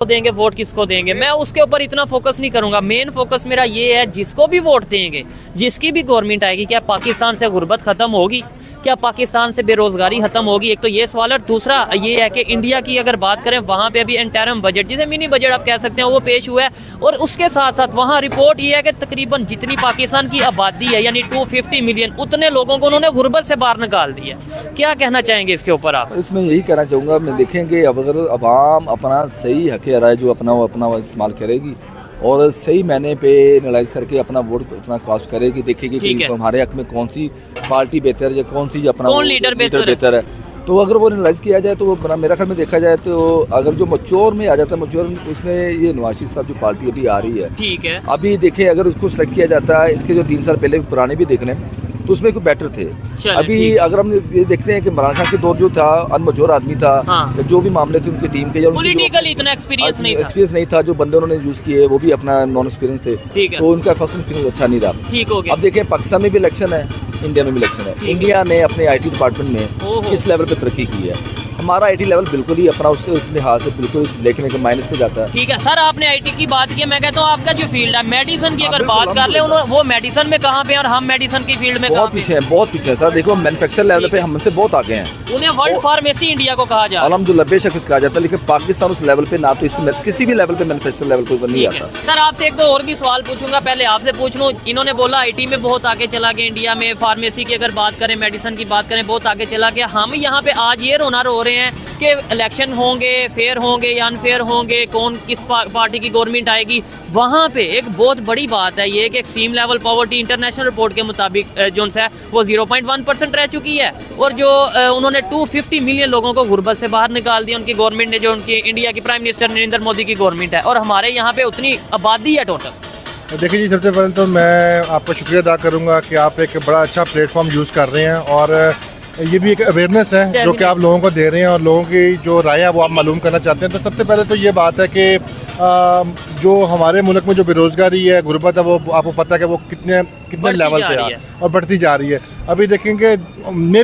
देंगे, वोट किसको देंगे, मैं उसके ऊपर इतना फोकस नहीं करूंगा। मेन फोकस मेरा ये है, जिसको भी वोट देंगे, जिसकी भी गवर्नमेंट आएगी, क्या पाकिस्तान से गुर्बत खत्म होगी, क्या पाकिस्तान से बेरोजगारी खत्म होगी? एक तो ये सवाल। और दूसरा ये है कि इंडिया की अगर बात करें, वहाँ पे अभी इंटरिम बजट, जिसे मिनी बजट आप कह सकते हैं, वो पेश हुआ है। और उसके साथ साथ वहाँ रिपोर्ट ये है कि तकरीबन जितनी पाकिस्तान की आबादी है, यानी 250 मिलियन, उतने लोगों को उन्होंने गुर्बत से बाहर निकाल दिया। क्या कहना चाहेंगे इसके ऊपर आप? इसमें यही कहना चाहूँगा, मैं देखेंगे अगर अवाम अपना सही हक राय जो अपना इस्तेमाल करेगी और सही मैंने पे एनालाइज करके अपना वोट अपना कास्ट करेगी, देखेगी कि हमारे हक में कौन सी पार्टी बेहतर है या कौन सी अपना कौन लीडर बेहतर है। तो अगर वो एनालाइज किया जाए तो वो मेरा ख्याल में देखा जाए तो अगर जो मैच्योर में आ जाता है, मैच्योर उसमें ये नवाज शरीफ साहब जो पार्टी अभी आ रही है, ठीक है, अभी देखें अगर उसको सेलेक्ट किया जाता है, इसके जो 3 साल पहले पुराने भी देख लें तो उसमें कुछ बेटर थे। अभी अगर हम ये देखते हैं कि इमरान खान के दौर जो था, अनमैच्योर आदमी था, हाँ। जो भी मामले थे उनकी टीम के, पॉलिटिकल इतना एक्सपीरियंस नहीं था, जो बंदे उन्होंने यूज किए वो भी अपना नॉन एक्सपीरियंस थे, तो उनका फर्स्ट एक्सपीरियंस अच्छा नहीं रहा। ठीक हो गया। अब देखें पाकिस्तान में भी इलेक्शन है, इंडिया में भी इलेक्शन है। इंडिया ने अपने IT डिपार्टमेंट में किस लेवल पे तरक्की की है? हमारा IT लेवल बिल्कुल ही अपना उससे लिहाज से बिल्कुल देखने के माइनस पे जाता है। ठीक है सर, आपने IT की बात की, मैं कहता हूँ आपका जो फील्ड है मेडिसिन की, अगर बात कर ले, वो मेडिसिन में कहाँ पे और हम मेडिसिन की फील्ड में बहुत पीछे हैं, बहुत पीछे हैं सर। देखो मैन्युफैक्चर लेवल पे हमसे बहुत आगे हैं। उन्हें वर्ल्ड फार्मेसी इंडिया को कहा जाता है, अल्हम्दुलिल्लाह बेशक कहा जाता है, लेकिन पाकिस्तान उस लेवल पे ना तो इसमें किसी भी लेवल पे मैन्युफैक्चर लेवल पे नहीं आता। सर आपसे एक तो और भी सवाल पूछूंगा, पहले आपसे पूछ लूं, इन्होंने बोला IT में बहुत आगे चला गया, इंडिया में फार्मेसी की अगर बात करें, मेडिसिन की बात करें, बहुत आगे चला गया। हम यहाँ पे आज ये रोना रो रहे हैं कि इलेक्शन होंगे, फेयर होंगे या अनफेयर होंगे, कौन किस पार्टी की गवर्नमेंट आएगी। वहाँ पे एक बहुत बड़ी बात है ये कि extreme level poverty international report के मुताबिक जो है वो 0.1% रह चुकी है, और जो उन्होंने 250 मिलियन लोगों को गुर्बत से बाहर निकाल दिया उनकी गवर्नमेंट ने, जो उनकी इंडिया की प्राइम मिनिस्टर नरेंद्र मोदी की गवर्नमेंट है, और हमारे यहाँ पे उतनी आबादी है टोटल। देखिए जी, सबसे पहले तो मैं आपका शुक्रिया अदा करूँगा कि आप एक बड़ा अच्छा प्लेटफॉर्म यूज़ कर रहे हैं, और ये भी एक अवेयरनेस है जो कि आप लोगों को दे रहे हैं, और लोगों की जो राय है वो आप मालूम करना चाहते हैं। तो सबसे पहले तो ये बात है कि जो हमारे मुल्क में जो बेरोज़गारी है, गुर्बत है, वो आपको पता है कि वो कितने लेवल पे है और बढ़ती जा रही है। अभी देखेंगे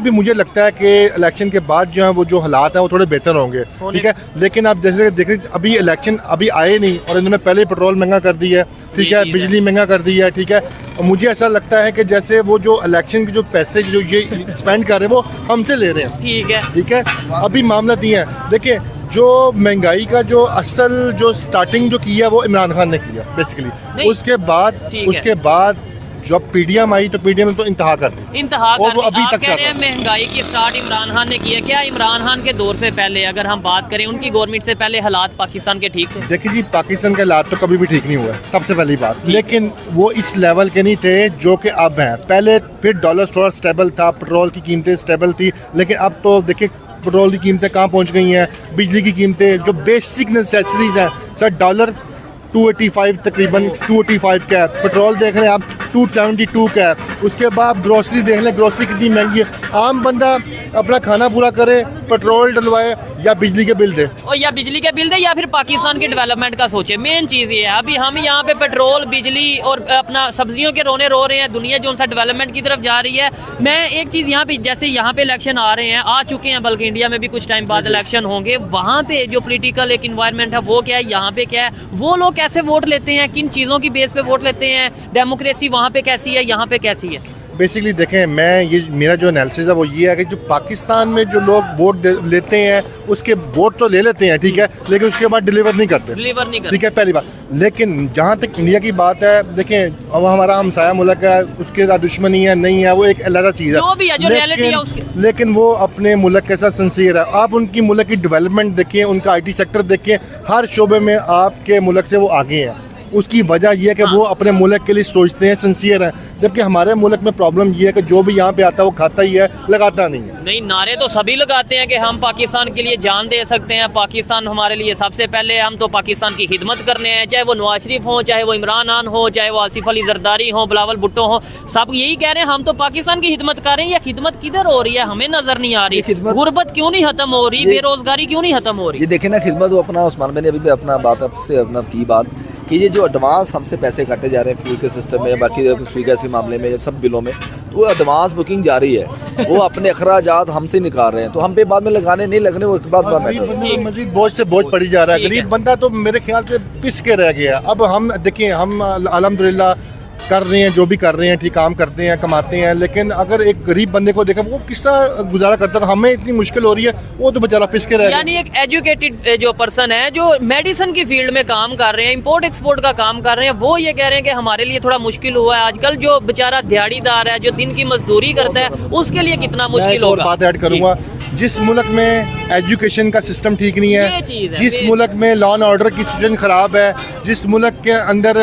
भी मुझे लगता है कि इलेक्शन के बाद जो है वो जो हालात हैं वो थोड़े बेहतर होंगे, ठीक है। लेकिन आप जैसे देखें, अभी इलेक्शन अभी आए नहीं और इन्होंने पहले ही पेट्रोल महंगा कर दी है, ठीक है, बिजली महंगा कर दी है, ठीक है। मुझे ऐसा लगता है कि जैसे वो जो इलेक्शन के जो पैसे जो ये स्पेंड कर रहे हैं वो हमसे ले रहे हैं, ठीक है। अभी मामला दिए हैं, देखिए जो महंगाई का जो असल जो स्टार्टिंग जो किया वो इमरान खान ने किया बेसिकली। उसके बाद जब PDM आई तो PDM तो इंतहा कर दी, और वो अभी तक चल रहा है। महंगाई की स्टार्ट इमरान खान ने की है। क्या इमरान खान के दौर से पहले अगर हम बात करें, उनकी गवर्नमेंट से पहले हालात पाकिस्तान के ठीक थे? देखिए जी, पाकिस्तान के हालात तो कभी भी ठीक नहीं हुआ है, सबसे पहली बात, लेकिन वो इस लेवल के नहीं थे जो कि अब हैं। पहले फिर डॉलर थोड़ा स्टेबल था, पेट्रोल की कीमतें स्टेबल थी, लेकिन अब तो देखिए पेट्रोल की कीमतें कहाँ पहुँच गई हैं, बिजली की कीमतें, जो बेसिक नेसेसरीज हैं सर, डॉलर 285 तकरीबन 285 का है, पेट्रोल देख लें आप 272 का है, उसके बाद ग्रोसरी देख लें, ग्रोसरी कितनी महंगी है। आम बंदा अपना खाना पूरा करे, पेट्रोल डलवाए या बिजली के बिल दे, और या बिजली के बिल दे, या फिर पाकिस्तान की डेवलपमेंट का सोचे। मेन चीज़ ये है, अभी हम यहाँ पे पेट्रोल, बिजली और अपना सब्जियों के रोने रो रहे हैं, दुनिया जो उनसा डेवलपमेंट की तरफ जा रही है। मैं एक चीज़ यहाँ पे, जैसे यहाँ पे इलेक्शन आ रहे हैं, आ चुके हैं, बल्कि इंडिया में भी कुछ टाइम बाद इलेक्शन होंगे, वहाँ पे जो पोलिटिकल एक इन्वायरमेंट है वो क्या है, यहाँ पे क्या है, वो लोग कैसे वोट लेते हैं, किन चीज़ों की बेस पे वोट लेते हैं, डेमोक्रेसी वहाँ पे कैसी है, यहाँ पे कैसी है? बेसिकली देखें, मेरा जो एनालिसिस है वो ये है कि जो पाकिस्तान में जो लोग वोट लेते हैं उसके वोट तो ले लेते हैं, ठीक है, लेकिन उसके बाद डिलीवर नहीं करते, ठीक है, पहली बात। लेकिन जहाँ तक इंडिया की बात है, देखें अब हमारा हमसाया मुल्क है, उसके साथ दुश्मनी है नहीं है, वो एक अलग चीज़ है, लेकिन वो अपने मुल्क के साथ सिंसियर है। आप उनकी मुल्क की डेवलपमेंट देखिए, उनका IT सेक्टर देखिए, हर शोबे में आपके मुल्क से वो आगे हैं। उसकी वजह यह है कि वो अपने मुल्क के लिए सोचते हैं, सिंसियर हैं, जबकि हमारे मुल्क में प्रॉब्लम ये है कि जो भी यहाँ पे आता है वो खाता ही है, लगाता नहीं है। नहीं, नारे तो सभी लगाते हैं कि हम पाकिस्तान के लिए जान दे सकते हैं, पाकिस्तान हमारे लिए सबसे पहले, हम तो पाकिस्तान की खिदमत करने हैं, चाहे वो नवाज शरीफ हो, चाहे वो इमरान खान हो, चाहे वो आसिफ अली जरदारी हो, बिलावल भुट्टो हो, सब यही कह रहे हैं हम तो पाकिस्तान की खिदमत कर रहे हैं। ये खिदमत किधर हो रही है, हमें नजर नहीं आ रही। गुर्बत क्यों नहीं खत्म हो रही, बेरोजगारी क्यों नहीं खत्म हो रही? ये देखे ना, खिदमत वो अपना उस्मान भाई ने अभी भी अपना बात आपसे अपना की बात कि ये जो एडवांस हमसे पैसे काटे जा रहे हैं फ्यूल के सिस्टम में, बाकी सुई गैस के मामले में, सब बिलों में, तो वो एडवांस बुकिंग जारी है, वो अपने अखराजात हमसे निकाल रहे हैं, तो हम पे बाद में लगाने नहीं लगने वो बात मजीद बोझ से बोझ पड़ी जा रहा है। गरीब बंदा तो मेरे ख्याल से पिस के रह गया। अब हम देखिए, हम अल्हम्दुलिल्लाह कर रहे हैं, जो भी कर रहे हैं ठीक, काम करते हैं, कमाते हैं, लेकिन अगर एक गरीब बंदे को देखा वो किस गुजारा करता था, हमें इतनी मुश्किल हो रही है, वो तो बेचारा पिस के रह गया। यानी एक एजुकेटेड जो पर्सन है, जो मेडिसिन की फील्ड में काम कर रहे हैं, इंपोर्ट एक्सपोर्ट का काम कर रहे हैं, वो ये कह रहे हैं कि हमारे लिए थोड़ा मुश्किल हुआ है आजकल। जो बेचारा दिहाड़ीदार है, जो दिन की मजदूरी करता है, उसके लिए कितना मुश्किल होगा। बात ऐड करूंगा, जिस मुल्क में एजुकेशन का सिस्टम ठीक नहीं है, जिस मुल्क में लॉ एंड ऑर्डर की सिचुएशन खराब है, जिस मुल्क के अंदर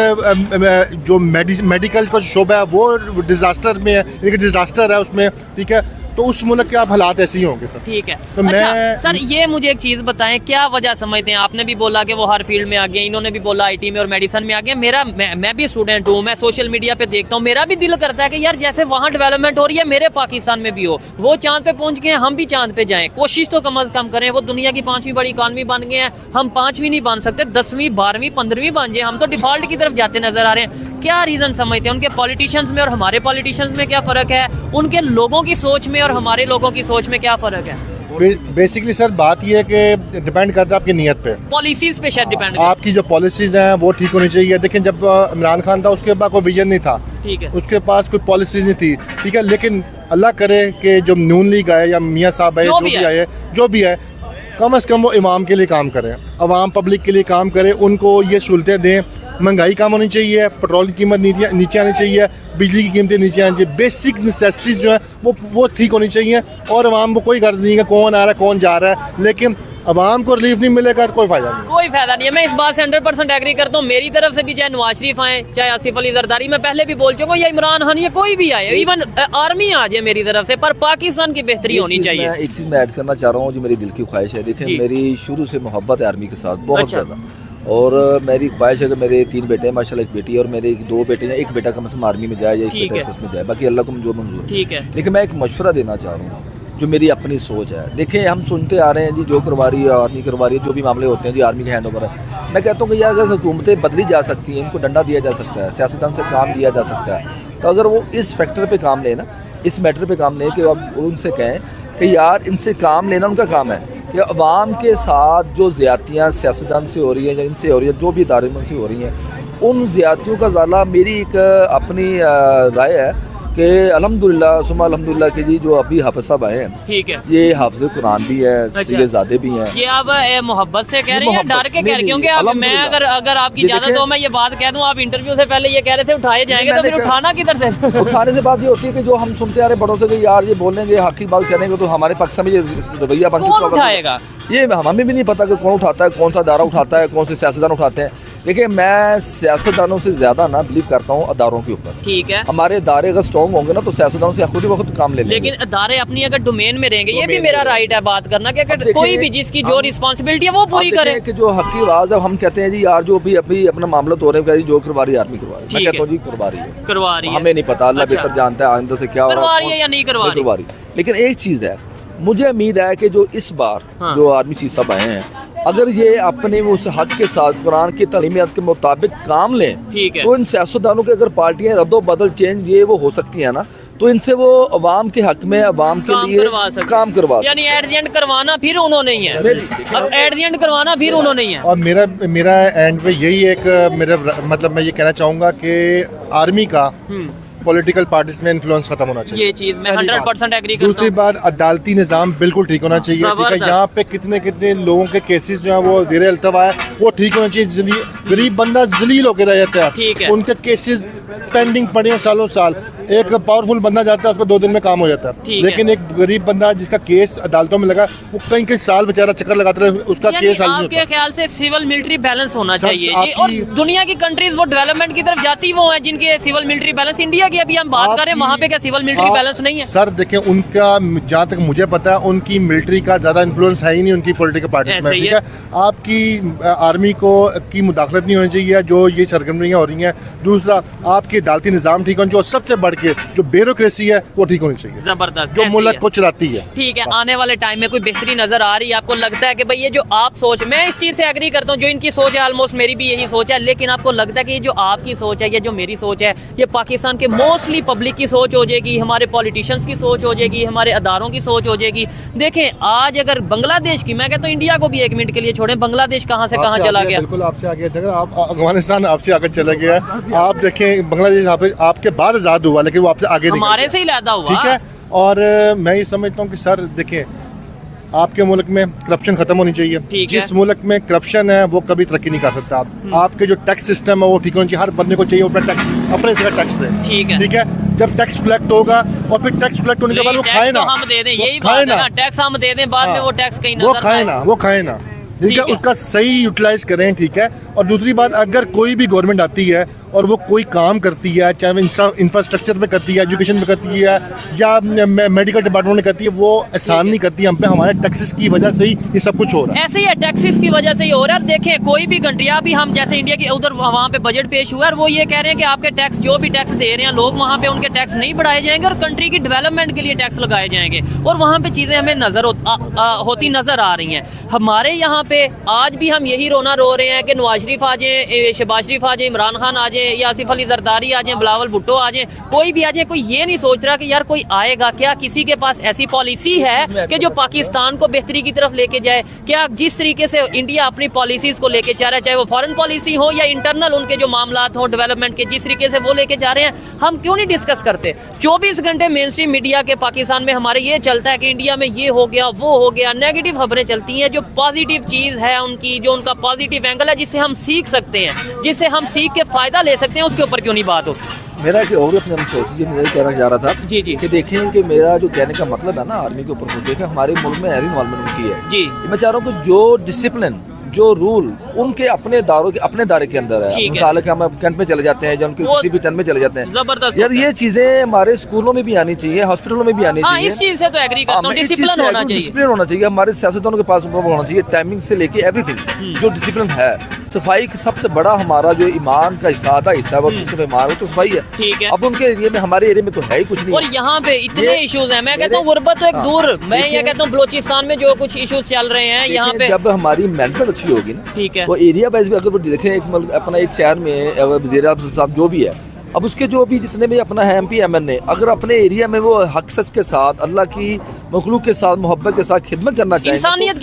जो मेडिकल का शोबा है वो डिजास्टर में है, एक डिजास्टर है उसमें, ठीक है, तो उस मुल्क के आप हालात ऐसे ही होंगे सर। ठीक है। तो अच्छा, सर ये मुझे एक चीज़ बताएं, क्या वजह समझते हैं? आपने भी बोला कि वो हर फील्ड में आ गए, इन्होंने भी बोला आईटी में और मेडिसिन में आ गए। मैं भी स्टूडेंट हूँ, मैं सोशल मीडिया पे देखता हूँ, मेरा भी दिल करता है कि यार जैसे वहाँ डेवलपमेंट हो रही है, मेरे पाकिस्तान में भी हो। वो चांद पे पहुँच गए हैं, हम भी चांद पे जाएं, कोशिश तो कम से कम करें। वो दुनिया की 5वीं बड़ी इकॉनमी बन गए हैं, हम 5वीं नहीं बन सकते, 10वीं 12वीं 15वीं बन जाए, हम तो डिफॉल्ट की तरफ जाते नजर आ रहे हैं। क्या रीजन समझते हैं? उनके पॉलिटिशियंस में और हमारे पॉलिटिशियंस में क्या फर्क है? उनके लोगों की सोच में और हमारे लोगों की सोच में क्या फर्क है? बेसिकली सर बात यह है कि डिपेंड करता है आपकी नीयत पे, पॉलिसीज पे शायद डिपेंड। आपकी जो पॉलिसीज हैं वो ठीक होनी चाहिए। देखिए, जब इमरान खान था उसके पास कोई विजन नहीं था, ठीक है, उसके पास कोई पॉलिसीज नहीं थी, ठीक है, लेकिन अल्लाह करे कि जो नून लीग आए या मियाँ साहब आए, जो भी आए, कम से कम वो इमाम के लिए काम करें, अवाम पब्लिक के लिए काम करें, उनको ये सहूलतें दें। महंगाई कम होनी चाहिए, पेट्रोल की कीमत नीचे आनी चाहिए, बिजली की कीमतें नीचे आनी चाहिए, बेसिक नेसेसिटीज जो है वो ठीक होनी चाहिए। और अवाम को कोई गर्ज नहीं है कौन आ रहा है कौन जा रहा है, लेकिन अवाम को रिलीफ नहीं मिलेगा तो कोई फायदा नहीं, कोई फायदा नहीं है। मैं इस बात से 100% एग्री करता हूँ। मेरी तरफ से भी, चाहे नवाज शरीफ आए, चाहे आसिफ अली जरदारी, मैं पहले भी बोल चुका हूँ, या इमरान खान, या कोई भी आए, इवन आर्मी आ जाए मेरी तरफ से, पर पाकिस्तान की बेहतरी होनी चाहिए। एक चीज़ मैं ऐड करना चाह रहा हूँ जो मेरी दिल की ख्वाहिश है। देखिए, मेरी शुरू से मोहब्बत है आर्मी के साथ बहुत ज़्यादा, और मेरी ख्वाहिश है कि मेरे 3 बेटे हैं माशाल्लाह, एक बेटी है, और मेरे 2 बेटे हैं, एक बेटा कम से कम आर्मी में जाए या एक बेटा उसमें जाए, बाकी अल्लाह को जो मंजूर। ठीक है। लेकिन मैं एक मशवरा देना चाह रहा हूँ जो मेरी अपनी सोच है। देखिए, हम सुनते आ रहे हैं जी, जो करवा रही है आर्मी करवा रही है, जो भी मामले होते हैं जी आर्मी के हैंड ओवर है। मैं कहता हूँ कि यार अगर हुकूमतें बदली जा सकती हैं, इनको डंडा दिया जा सकता है, सियासतदान से काम दिया जा सकता है, तो अगर वो इस फैक्टर पे काम लें ना, इस मैटर पे काम लें कि अब उनसे कहें कि यार इनसे काम लेना उनका काम है, कि अवाम के साथ जो ज़्यादतियाँ सियासतदान से हो रही हैं या इनसे हो रही है, जो भी इदारे में उनसे हो रही हैं, उन ज़्यादतियों का ज़ाला मेरी एक अपनी राय है कि अल्हम्दुलिल्लाह सुम्मा अल्हम्दुलिल्लाह कि जी जो अभी हाफ़िज़ साहब आए हैं, ठीक है, ये हाफ़िज़ कुरान भी है, सीधे भी हैं। ये आप मोहब्बत से कह रहे हैं या डर के कह रहे हैं? क्योंकि अब मैं अगर आपकी इजाज़त हो मैं ये बात कह दूं, आप इंटरव्यू से पहले ये कह रहे थे उठाए जाएंगे, तो फिर उठाना किधर से? उठाने से बात ये होती है कि जो हम सुनते आ रहे बड़ों से कि यार ये बोलेंगे, हक की बात करेंगे, तो हमारे पाकिस्तान में ये रवैया बन चुका है। कौन उठाएगा? ये हमें भी नहीं पता कि कौन उठाता है, कौन सा अदारा उठाता है, कौन से सियासतदान उठाते हैं। देखिए, मैं सियासतदानों से ज़्यादा ना बिलीव करता हूँ अदारों के ऊपर। ठीक है, हमारे अदारे अगर स्ट्रॉन्ग होंगे ना तो सियासतदानों से खुद ही वक्त काम ले लेंगे। लेकिन अदारे अपनी अगर डोमेन में रहेंगे, ये भी मेरा राइट है बात करना, कि अगर कोई भी जिसकी जो रिस्पॉन्सिबिलिटी है वो पूरी करे। कि जो हक की आवाज़ है, हम कहते हैं जी यार जो भी अभी अपना मामला तो हो रहे हैं, जो करवा रही है आर्मी करवा रही है, मैं कहता हूँ जी करवा रही है, हमें नहीं पता, अल्लाह बेहतर जानता है आइंदा से क्या करवा रही है या नहीं करवा रही। लेकिन एक चीज़ है, मुझे उम्मीद है कि जो इस बार जो आर्मी चीफ साहब आए हैं, अगर ये अपने उस हक के साथ कुरान की तालीमात के मुताबिक काम लें, ठीक है, तो इन सियासतदानों के अगर पार्टियां रद्दो बदल चेंज ये वो हो सकती है ना, तो इनसे वो अवाम के हक में, अवाम के लिए काम करवा सकते, यानी एट द एंड करवाना फिर उन्होंने ही है। अब एट द एंड करवाना फिर उन्होंने ही है। और मेरा एंड पे यही एक मेरा मतलब मैं ये कहना चाहूँगा कि आर्मी का पॉलिटिकल पार्टीज में इन्फ्लुएंस खत्म होना चाहिए। ये चीज मैं 100% एग्री करता हूं। दूसरी बात, अदालती निज़ाम बिल्कुल ठीक होना चाहिए। ठीक है, यहाँ पे कितने लोगों के केसेस जो है वो ज़ेरे अल्तवा है, वो ठीक होना चाहिए। गरीब बंदा जलील होकर रह जाता है, उनके केसेस पेंडिंग पड़े हैं सालों साल। एक पावरफुल बंदा जाता है, उसको 2 दिन में काम हो जाता है, लेकिन एक गरीब बंदा जिसका केस अदालतों में लगा, वो कई साल बेचारा चक्कर लगाता रहे, उसका केस हल नहीं होता। आपके ख्याल से सिविल मिलिट्री बैलेंस होना चाहिए, और दुनिया की कंट्रीज वो डेवलपमेंट की तरफ जाती वो हैं जिनके सिविल मिलिट्री बैलेंस। इंडिया की अभी हम बात कर रहे हैं, वहाँ पे क्या सिविल मिलिट्री बैलेंस नहीं है? सर देखिए, उनका जहाँ तक मुझे पता है उनकी मिलिट्री का ज्यादा इन्फ्लुएंस है ही नहीं उनकी पॉलिटिकल पार्टी में। ठीक है, आपकी आर्मी को की मुदाखलत नहीं होनी चाहिए जो ये सरगर्मियाँ हो रही हैं। दूसरा, आपकी अदालती निज़ाम ठीक होना चाहिए, सबसे बड़ा करके जो ब्यूरोक्रेसी है वो ठीक होनी चाहिए, जबरदस्त, जो ऐसी मुल्क है। को चलाती है। ठीक है, आने वाले टाइम में कोई बेहतरी नजर आ रही है? आपको लगता है कि भाई ये जो आप सोच, मैं इस चीज से एग्री करता हूँ, जो इनकी सोच है ऑलमोस्ट मेरी भी यही सोच है, लेकिन आपको लगता है कि ये जो आपकी सोच है, ये जो मेरी सोच है, ये पाकिस्तान के मोस्टली पब्लिक की सोच हो जाएगी, हमारे पॉलिटिशियंस की सोच हो जाएगी, हमारे अदारों की सोच हो जाएगी? देखें आज अगर बांग्लादेश की, मैं कहता हूँ इंडिया को भी एक मिनट के लिए छोड़ें, बांग्लादेश कहाँ से कहाँ चला गया? बिल्कुल आपसे आगे, आप अफगानिस्तान आपसे आगे चला गया। आप देखें बांग्लादेश आपके बाद आज़ाद हुआ, लेकिन वो आपसे आगे हमारे से ही लैदा हुआ। ठीक है, और मैं ये समझता हूँ कि सर देखें, आपके मुल्क में करप्शन खत्म होनी चाहिए। जिस मुल्क में करप्शन है वो कभी तरक्की नहीं कर सकता। आपके जो टैक्स सिस्टम है वो ठीक होना चाहिए, हर बंदे को चाहिए अपना टैक्स, अपने से टैक्स दे। ठीक है, जब टैक्स कलेक्ट होगा और फिर टैक्स कलेक्ट होने के बाद वो खाए ना, हम दे दें, यही बात है ना, टैक्स हम दे दें, बाद में वो टैक्स कहीं वो खाए ना, ठीक है, उसका सही यूटिलाइज करें। ठीक है, और दूसरी बात, अगर कोई भी गवर्नमेंट आती है और वो कोई काम करती है, चाहे वो इंफ्रास्ट्रक्चर पे करती है, एजुकेशन पे करती है, या मेडिकल डिपार्टमेंट में करती है, वो एहसान नहीं करती हम पे। हमारे टैक्सेस की वजह से ही ये सब कुछ हो रहा है। ऐसे ही है, टैक्सेस की वजह से ही हो रहा है। देखें कोई भी कंट्री, अभी हम जैसे इंडिया की उधर वहाँ पे बजट पेश हुआ है, वो ये कह रहे हैं कि आपके टैक्स, जो भी टैक्स दे रहे हैं लोग, वहाँ पे उनके टैक्स नहीं बढ़ाए जाएंगे और कंट्री की डेवलपमेंट के लिए टैक्स लगाए जाएंगे, और वहाँ पे चीजें हमें होती नजर आ रही हैं। हमारे यहाँ पे आज भी हम यही रोना रो रहे हैं कि नवाज शरीफ आ जाए, शहबाज शरीफ आ जाए, इमरान खान आ जाए, या आसिफ अली जरदारी आ जाए, बिलावल भुट्टो आ जाए, कोई भी आ जाए, कोई ये नहीं सोच रहा कि यार कोई आएगा क्या, किसी के पास ऐसी पॉलिसी है कि जो पाकिस्तान को बेहतरी की तरफ लेके जाए? क्या जिस तरीके से इंडिया अपनी पॉलिसीज को लेके जा रहा है, चाहे वो फॉरेन पॉलिसी हो या इंटरनल उनके जो मामलात हो डेवलपमेंट के, जिस तरीके से वो लेके जा रहे हैं, हम क्यों नहीं डिस्कस करते? 24 घंटे मेन स्ट्रीम मीडिया के पाकिस्तान में हमारे ये चलता है कि इंडिया में ये हो गया, वो हो गया, नेगेटिव खबरें चलती हैं। जो पॉजिटिव चीज है उनकी, जो उनका पॉजिटिव एंगल है, जिससे हम सीख सकते हैं, जिससे हम सीख के फायदा ले सकते हैं, उसके ऊपर क्यों नहीं बात होती? मेरा कि और अपने सोचिए, मैं कहना चाह रहा था जी कि देखें कि मेरा जो कहने का मतलब है ना आर्मी के ऊपर, देखें हमारे मुल्क में एयर इन्वॉल्वमेंट की है जी। मैं चाह रहा हूँ कि जो डिसिप्लिन, जो रूल उनके अपने दायरे के अंदर है। मिसाल है कि हम कैंट में चले जाते हैं, जो उनके किसी भी टन में चले जाते हैं, जबरदस्त यार ये चीजें हमारे स्कूलों में भी आनी चाहिए, हॉस्पिटलों में भी आनी चाहिए। इस चीज से तो एग्री करता हूं, डिसिप्लिन होना चाहिए, डिसिप्लिन होना चाहिए हमारे सियासतदानों के पास होना चाहिए, टाइमिंग से लेके एवरीथिंग जो डिसिप्लिन है। सफाई का सबसे बड़ा हमारा जो ईमान का हिस्सा है, वो किसी में ईमान हो तो सफाई है। ठीक है, अब उनके एरिया में, हमारे एरिया में तो है ही कुछ नहीं। और यहाँ पे इतने इश्यूज हैं, मैं कहता हूँ गुर्बत तो एक दूर, मैं ये कहता हूँ बलोचिस्तान में जो कुछ इश्यूज चल रहे हैं यहाँ पे, जब हमारी मैनेजमेंट अच्छी होगी ना, ठीक है, वो एरिया वाइज भी अगर वो देखें, एक अपना एक शहर में वज़ीर आज़म साहब जो भी है, अब उसके जो भी जितने भी अपना है MP MNA, अगर अपने एरिया में वो हक सच के साथ, अल्लाह की मखलूक के साथ, मोहब्बत के साथ खिदमत करना चाहेंगे, इंसानियत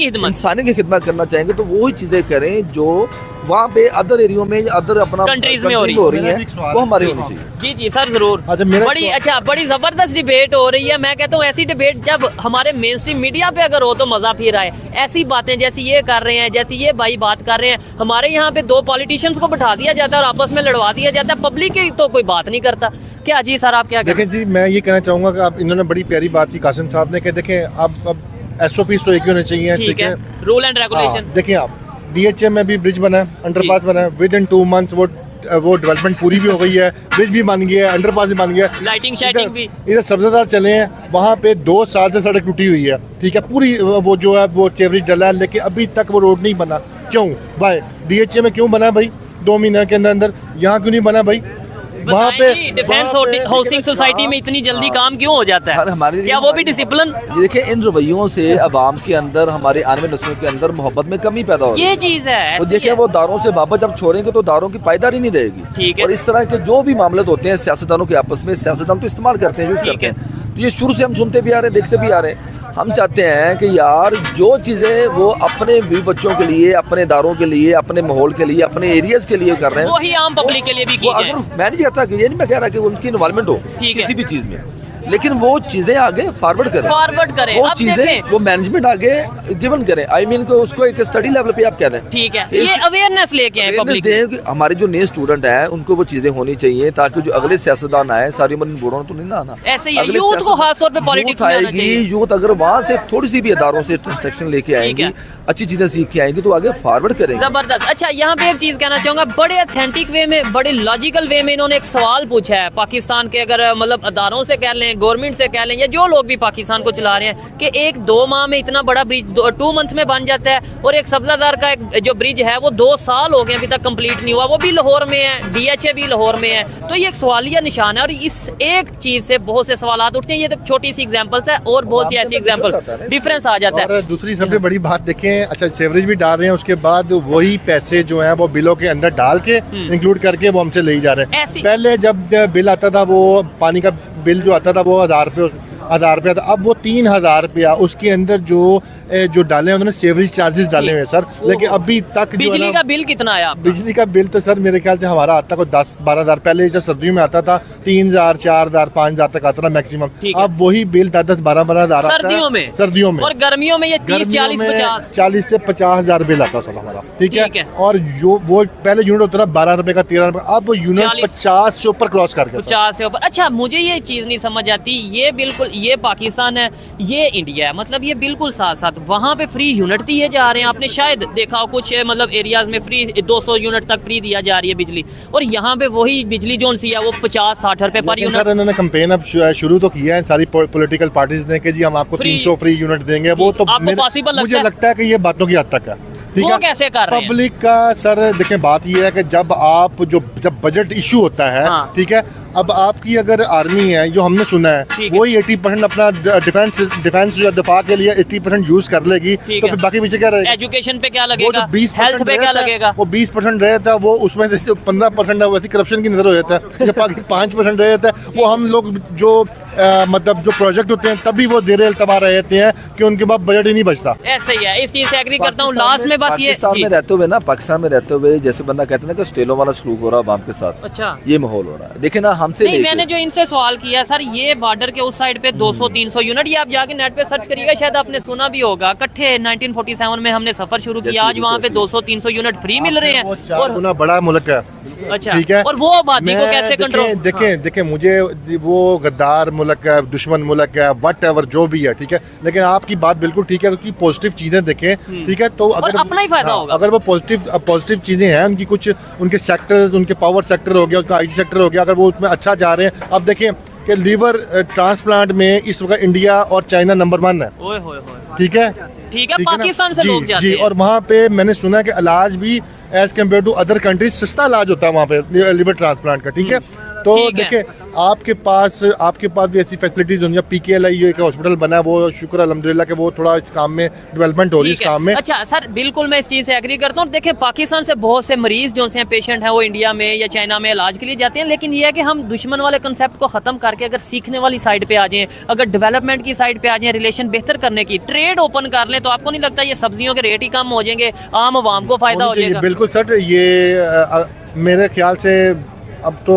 की खिदमत करना चाहेंगे, तो वही चीज़ें करें जो वहाँ पे अदर एरियो में, अदर अपना कंट्रीज में हो रही है, वो हमारे होनी चाहिए। जी जी सर जरूर। बड़ी जबरदस्त डिबेट हो रही है। मैं कहता हूँ ऐसी डिबेट जब हमारे मेन स्ट्रीम मीडिया पे अगर हो तो मजा फिर आए। ऐसी बातें जैसी ये कर रहे हैं, जैसी ये भाई बात कर रहे हैं, हमारे यहाँ पे 2 पॉलिटिशियंस को बिठा दिया जाता है और आपस में लड़वा दिया जाता है, पब्लिक की तो कोई बात नहीं करता। क्या जी सर आप क्या देखें? जी मैं ये कहना चाहूँगा कि आप, इन्होंने बड़ी प्यारी बात की कासिम साहब ने, कि देखें अब SOP तो एक ही होने चाहिए, ठीक है, रूल एंड रेगुलेशन। देखिए आप DHA में भी ब्रिज बना है, अंडरपास बना है, विद इन 2 मंथ्स वो डेवलपमेंट पूरी भी हो गई है, ब्रिज भी बन गया है, अंडरपास भी बन गया है, लाइटिंग शाइटिंग भी। इधर सब्जादार चले हैं, वहाँ पे 2 साल से सड़क टूटी हुई है, ठीक है, पूरी वो जो है वो चेवरेज डला है, लेकिन अभी तक वो रोड नहीं बना। क्यों भाई? DHA में क्यों बना भाई 2 महीने के अंदर? यहाँ क्यों नहीं बना भाई? वहाँ पे डिफेंस हाउसिंग सोसाइटी में इतनी जल्दी काम क्यों हो जाता है? हमारे क्या वो भी डिसिप्लिन? देखिए इन रवैयों से अवाम के अंदर, हमारे आने वाली नस्लों के अंदर मोहब्बत में कमी पैदा हो रही है। ये चीज है। तो देखिए वो दारों से मोहब्बत जब छोड़ेंगे तो दारों की पायदारी नहीं रहेगी। ठीक है। और इस तरह के जो भी मामले होते हैं सियासतदानों के आपस में, सियासतदान तो इस्तेमाल करते हैं, यूज करते हैं, तो ये शुरू से हम सुनते भी आ रहे हैं, देखते भी आ रहे हैं। हम चाहते हैं कि यार जो चीज़ें वो अपने भी बच्चों के लिए, अपने दारों के लिए, अपने माहौल के लिए, अपने एरियाज के लिए कर रहे हैं, वही आम पब्लिक के लिए भी की जाए। मैं नहीं कहता कि, ये नहीं मैं कह रहा कि उनकी इन्वॉल्वमेंट हो किसी भी चीज़ में, लेकिन वो चीजें आगे फॉरवर्ड करें, वो चीजें वो मैनेजमेंट आगे गिवन करें। आई मीन को उसको एक स्टडी लेवल पे आप कह दें, ठीक है, ये अवेयरनेस लेके आए पब्लिक में। हमारे जो नए स्टूडेंट हैं उनको वो चीजें होनी चाहिए, ताकि जो अगले सियासतदान आए, सारी उम्र बूढ़ों तो नहीं ना आना, ऐसे ही यूथ को खास तौर पे पॉलिटिक्स में आना चाहिए। यूथ अगर वहाँ से थोड़ी सी भी इदारों से इंस्ट्रक्शन लेके आएंगी, अच्छी चीजें सीख के आएंगी, तो आगे फॉरवर्ड करेंगे। जबरदस्त। अच्छा यहाँ पे एक चीज कहना चाहूंगा, बड़े ऑथेंटिक वे में, बड़े लॉजिकल वे में इन्होंने एक सवाल पूछा है। पाकिस्तान के अगर मतलब अदारों से कह लें, लें, गवर्नमेंट से कह लें, या जो लोग भी पाकिस्तान को चला रहे हैं कि 1-2 माह में इतना बड़ा ब्रिज 2 मंथ में बन जाता है, और एक सब्जादार का एक जो ब्रिज है वो 2 साल हो गए अभी तक कंप्लीट नहीं हुआ, वो भी लाहौर में है, DHA भी लाहौर में है। तो ये एक सवालिया निशान है, और इस एक चीज से बहुत से सवाल उठते हैं। ये तो छोटी सी एग्जाम्पल्स है, और बहुत सी ऐसी एग्जाम्पल डिफरेंस आ जाता है। और दूसरी सबसे बड़ी बात देखें, अच्छा सेवरेज भी डाल रहे हैं, उसके बाद वही पैसे जो हैं वो बिलों के अंदर डाल के इंक्लूड करके वो हमसे ले ही जा रहे हैं। पहले जब बिल आता था, वो पानी का बिल जो आता था वो 1000 रुपया था, अब वो 3000 रुपया उसके अंदर जो डाले हैं उन्होंने सेवरेज चार्जेस डाले हुए हैं सर। लेकिन अभी तक बिजली का बिल कितना आया? बिजली का बिल तो सर मेरे ख्याल से हमारा आता है 10-12 हज़ार, पहले जब सर्दियों में आता था 3000, 4000, 5000 तक आता था मैक्सिमम। अब वही बिल 10-12 हज़ार सर्दियों में, और गर्मियों में ये 40 से 50 हज़ार बिल आता सर हमारा, ठीक है। और वो पहले यूनिट होता था 12 रुपए का, 13 रुपए, अब वो यूनिट 50 से ऊपर क्रॉस करके 50 से ऊपर। अच्छा, मुझे ये चीज नहीं समझ आती, ये बिल्कुल, ये पाकिस्तान है, ये इंडिया है, मतलब ये बिल्कुल साथ साथ वहाँ पे फ्री यूनिट दिए जा रहे हैं। आपने शायद देखा हो कुछ मतलब एरियाज में फ्री 200 यूनिट तक फ्री दिया जा रही है बिजली, और यहाँ पे वही बिजली जो सी है वो 50-60 रुपए पर यूनिट। सर इन्होंने कैंपेन अब शुरू तो किया है सारी पॉलिटिकल पार्टीज ने कि जी हम आपको 300 फ्री यूनिट देंगे, वो तो मुझे लगता है कि ये बातों की हद तक है, ठीक है। कैसे कर रहे हैं पब्लिक का? सर देखें, बात ये है कि जब बजट इशू होता है, ठीक है, अब आपकी अगर आर्मी है, जो हमने सुना है वही 80% अपना डिफेंस या दिफा के लिए 80% यूज कर लेगी, तो फिर बाकी पीछे क्या रहेगा? एजुकेशन पे क्या लगेगा? 20% पे क्या लगेगा? वो 20% रहता है, वो उसमें से 15% वैसी करप्शन की नजर हो जाता है। जब 5% रहता है, वो हम लोग जो मतलब जो प्रोजेक्ट होते हैं तभी वो देर तबा रहते हैं कि उनके पास बजट ही नहीं बचता। ऐसे ही है, इस चीज से एग्री करता हूँ। लास्ट में बस ये पाकिस्तान में रहते हुए जैसे बंदा कहते हैं ना कि स्टेलों वाला सलूक हो रहा है अवाम के साथ, अच्छा ये माहौल हो रहा है। देखिए ना, हमसे नहीं, मैंने जो इनसे सवाल किया सर, ये बॉर्डर के उस साइड पे 200-300 यूनिट, ये आप जाके नेट पे सर्च करिएगा, शायद आपने सुना भी होगा, इकट्ठे 1947 में हमने सफर शुरू किया, आज वहाँ पे 200-300 यूनिट फ्री मिल रहे हैं, और गुना बड़ा मुल्क है, अच्छा, ठीक है। और वो आबादी को कैसे कंट्रोल? देखें मुझे वो गद्दार मुल्क है, दुश्मन मुल्क है, व्हाटएवर जो भी है, ठीक है, लेकिन आपकी बात बिल्कुल ठीक है, क्योंकि पॉजिटिव चीजें देखें, ठीक है, तो अगर अपना ही फायदा होगा, अगर वो पॉजिटिव चीजें हैं उनकी, कुछ उनके सेक्टर्स, उनके पावर सेक्टर हो गया, उनका IT सेक्टर हो गया, अगर वो उसमें अच्छा जा रहे हैं। अब देखें कि लीवर ट्रांसप्लांट में इस वक्त इंडिया और चाइना नंबर 1 है, ठीक है, पाकिस्तान से लोग जाते हैं, और वहाँ पे मैंने सुना कि इलाज भी as compare to other countries सस्ता इलाज होता है वहाँ पे लीवर ट्रांसप्लांट का, ठीक है। तो देखिए आपके पास भी ऐसी फैसिलिटीज होंगी। PKLI एक हॉस्पिटल बना है, वो शुक्र अल्हम्दुलिल्लाह कि वो थोड़ा इस काम में डेवलपमेंट हो रही है, इस काम में। अच्छा सर, बिल्कुल मैं इस चीज़ से एग्री करता हूँ। देखिए पाकिस्तान से बहुत से मरीज जो हैं, पेशेंट हैं, वो इंडिया में या चाइना में इलाज के लिए जाते हैं, लेकिन ये है कि हम दुश्मन वाले कंसेप्ट को खत्म करके अगर सीखने वाली साइड पे आ जाएं, अगर डेवलपमेंट की साइड पे आ जाएं, रिलेशन बेहतर करने की, ट्रेड ओपन कर लें, तो आपको नहीं लगता ये सब्जियों के रेट ही कम हो जाएंगे, आम आवाम को फायदा हो जाएगा? बिल्कुल सर, ये मेरे ख्याल से अब तो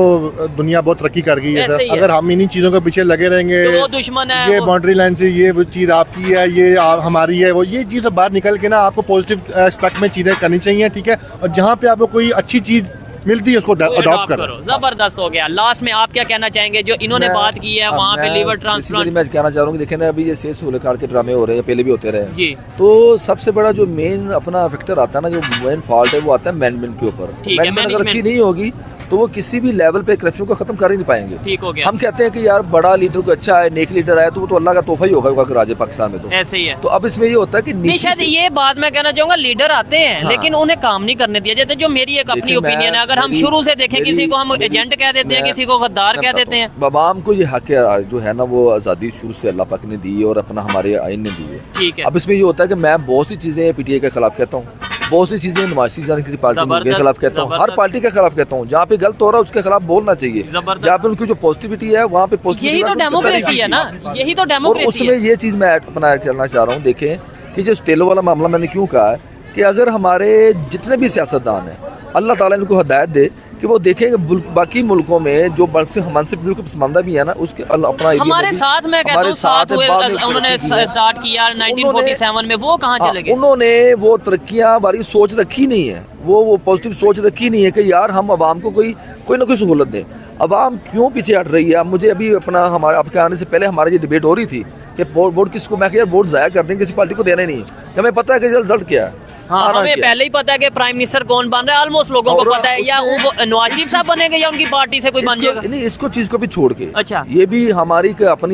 दुनिया बहुत तरक्की कर गई है सर। अगर हम इन्हीं चीज़ों के पीछे लगे रहेंगे, तो वो दुश्मन है, ये बाउंड्री लाइन से ये वो चीज़ आपकी है, ये हमारी है, वो ये चीज़ बाहर निकल के ना आपको पॉजिटिव एस्पेक्ट में चीज़ें करनी चाहिए, ठीक है। और जहाँ पे आपको कोई अच्छी चीज़ मिलती है उसको अडॉप्ट करो। जबरदस्त हो गया। लास्ट में आप क्या कहना चाहेंगे, जो इन्होंने बात की है वहाँ पे लीवर ट्रांसप्लांट? मैं कहना चाह रहा हूँ, देखिए ना, अभी ये सेहत सहूलत कार्ड के ड्रामे हो रहे हैं, पहले भी होते रहे जी, तो सबसे बड़ा जो मेन अपना फैक्टर आता है ना, जो मेन फॉल्ट है, वो आता है मैनेजमेंट के ऊपर। मैनेजमेंट अगर अच्छी नहीं होगी तो वो किसी भी लेवल पे करप्शन को खत्म कर ही नहीं पाएंगे। ठीक हो गया। हम कहते हैं कि यार बड़ा लीडर को अच्छा है, नेक लीडर आया, तो वो तो अल्लाह का तोहफा ही होगा अगर आज पाकिस्तान में, तो ऐसे ही है। तो अब इसमें ये होता है कि नहीं, शायद ये बात मैं कहना चाहूंगा, लीडर आते हैं लेकिन उन्हें काम नहीं करने दिया जाता, जो मेरी एक अपनी ओपिनियन है। अगर हम शुरू से देखें, किसी को हम एजेंट कह देते हैं, किसी को गद्दार कह देते हैं। अवाम को ये हक जो है ना, वो आज़ादी शुरू से अल्लाह पाक ने दी है और अपना हमारे आइन ने दी है, ठीक है। अब इसमें ये होता है कि मैं बहुत सी चीज़ें PTI के खिलाफ कहता हूँ, बहुत सी चीजें नवाज शरीफ किसी पार्टी के खिलाफ कहता हूँ, हर पार्टी के खिलाफ कहता हूँ। जहाँ पे गलत हो रहा है उसके खिलाफ बोलना चाहिए, जहाँ पे उनकी जो पॉजिटिविटी है वहाँ पे पॉजिटिविटी। यही तो डेमोक्रेसी है ना, यही तो डेमोक्रेसी है। उसमें ये चीज मैं अपना करना चाह रहा हूँ। देखें कि जो स्टेलो वाला मामला मैंने क्यों कहा है कि अगर हमारे जितने भी सियासतदान हैं, अल्लाह ताला इनको हिदायत दे कि वो देखें कि बाकी मुल्कों में जो हमसे बिल्कुल पसमानदा भी है ना, उसके अपना हमारे साथ में कहता हूं, साथ हुए उन्होंने स्टार्ट किया 1947 में, वो कहाँ चले गए? उन्होंने वो तरक्कियां वाली सोच रखी नहीं है, वो पॉजिटिव सोच रखी नहीं है कि यार हम आवाम को कोई ना कोई सहूलत दें। आवाम क्यों पीछे हट रही है? मुझे अभी अपना हमारे आपके आने से पहले हमारी ये डिबेट हो रही थी कि वोट किसको, मैं यार वोट ज़ाया कर दें, किसी पार्टी को देना नहीं है, हमें पता है कि रिजल्ट क्या है। हाँ, आना हमें क्या? पहले ही पता है कि प्राइम मिनिस्टर कौन बन रहा है, ऑलमोस्ट लोगों को और पता है, या वो नवाज शरीफ साहब बनेंगे या उनकी पार्टी से कोई बन जाएगा। नहीं, इसको चीज को भी छोड़ के अच्छा। ये भी हमारी अपनी